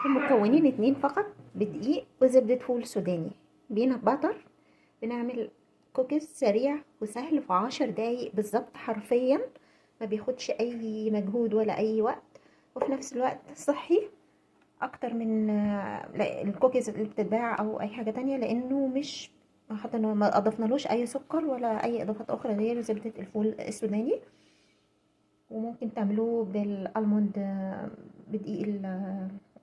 المكونين اتنين فقط، بدقيق وزبدة فول سوداني، بينات باتر. بنعمل كوكيز سريع وسهل في 10 دقايق بالظبط حرفيا، ما بياخدش اي مجهود ولا اي وقت، وفي نفس الوقت صحي اكتر من الكوكيز اللي بتتباع او اي حاجة تانية، لانه مش حتى ما اضفنالوش اي سكر ولا اي اضافات اخرى غير زبدة الفول السوداني. وممكن تعملوه بالالموند، بدقيق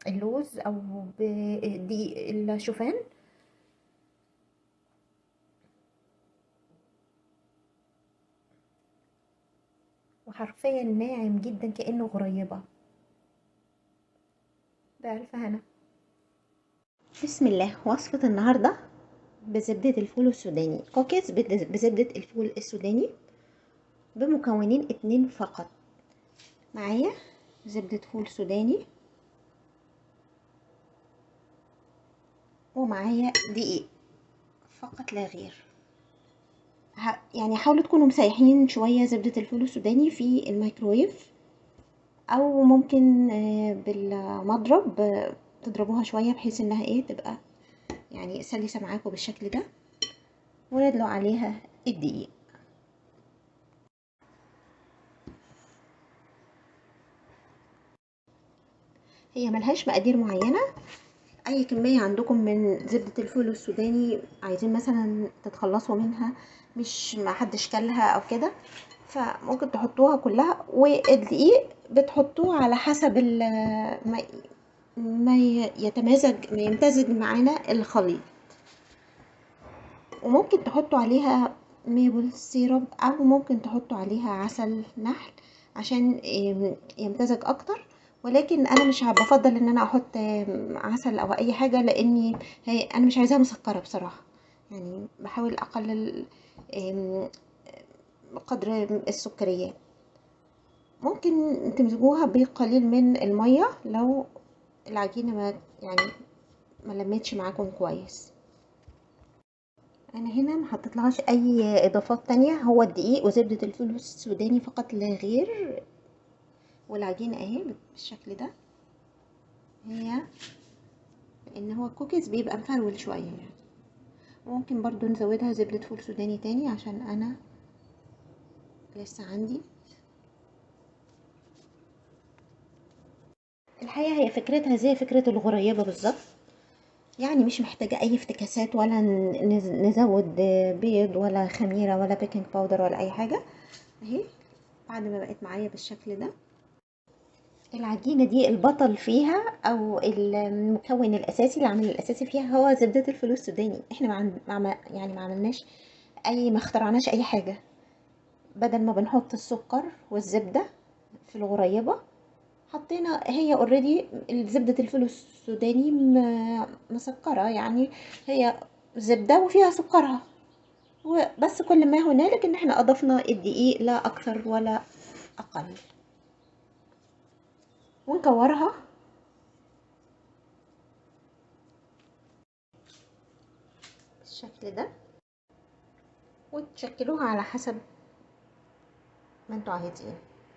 اللوز او بدقيق الشوفان. وحرفيا ناعم جدا كأنه غريبة، بألف هنا. بسم الله. وصفة النهاردة بزبدة الفول السوداني، كوكيز بزبدة الفول السوداني، بمكونين اتنين فقط. معايا زبدة فول سوداني، ومعايا دقيق فقط لا غير. يعني حاولوا تكونوا مسيحين شوية زبدة الفول السوداني في الميكرويف، او ممكن بالمضرب تضربوها شوية بحيث انها تبقى يعني سلسة معاكم بالشكل ده. وندلق عليها الدقيق. هي ملهاش مقادير معينة، اي كمية عندكم من زبدة الفول السوداني عايزين مثلا تتخلصوا منها، مش ما حدش كلها او كده، فممكن تحطوها كلها. والدقيق بتحطوه على حسب ما ما يمتزج معانا الخليط. وممكن تحطوا عليها ميبل سيرب، او ممكن تحطوا عليها عسل نحل عشان يمتزج اكتر. ولكن انا مش بفضل ان انا احط عسل او اي حاجه، لاني انا مش عايزاها مسكره بصراحه. يعني بحاول اقلل قدر السكريات. ممكن تمزجوها بقليل من الميه لو العجينه ما لمتش معاكم كويس. انا هنا ما حطيتلهاش اي اضافات تانية، هو الدقيق وزبدة الفول السوداني فقط لا غير. والعجينة اهي بالشكل ده. هي لان هو الكوكيز بيبقى مفرول شوية يعني. ممكن برضو نزودها زبدة فول سوداني تاني عشان انا لسه عندي. الحقيقة هي فكرتها زي فكرة الغريبة بالظبط، يعني مش محتاجة اي افتكاسات، ولا نزود بيض ولا خميرة ولا بيكنج باودر ولا اي حاجة. اهي بعد ما بقت معايا بالشكل ده. العجينة دي البطل فيها او المكون الاساسي، العامل الاساسي فيها هو زبدة الفول السوداني. احنا يعني ما عملناش ما اخترعناش اي حاجة. بدل ما بنحط السكر والزبدة في الغريبة، حطينا هي اوريدي زبدة الفول السوداني مسكرة يعني. هي زبدة وفيها سكرها، وبس كل ما هنالك ان احنا اضفنا الدقيق لا اكثر ولا اقل. ونكورها بالشكل ده، وتشكلوها على حسب ما انتوا عايزين،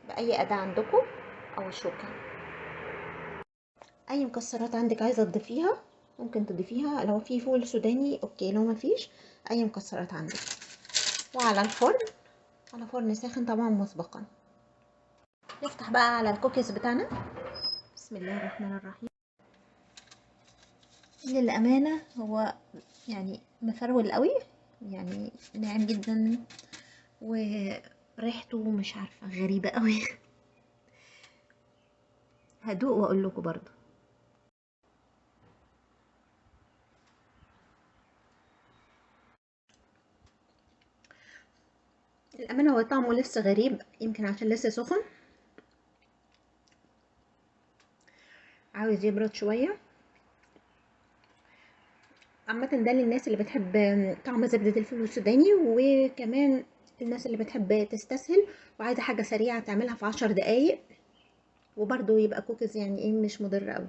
بأي أداة عندكم أو شوكة. أي مكسرات عندك عايزة تضيفيها ممكن تضيفيها، لو في فول سوداني أوكي، لو ما فيش أي مكسرات عندك. وعلى الفرن، على فرن ساخن طبعا مسبقا. نفتح بقى على الكوكيز بتاعنا. بسم الله الرحمن الرحيم. للأمانة هو يعني مفرول قوي، يعني ناعم جدا، وريحته مش عارفة غريبة قوي. هدوق واقول لكم برضو. الأمانة هو طعمه لسه غريب، يمكن عشان لسه سخن، عاوز يبرد شوية. عامة ده للناس اللي بتحب طعم زبدة الفول السوداني، وكمان الناس اللي بتحب تستسهل وعايزة حاجة سريعة تعملها في 10 دقايق، وبرضو يبقى كوكيز يعني مش مضر قوي.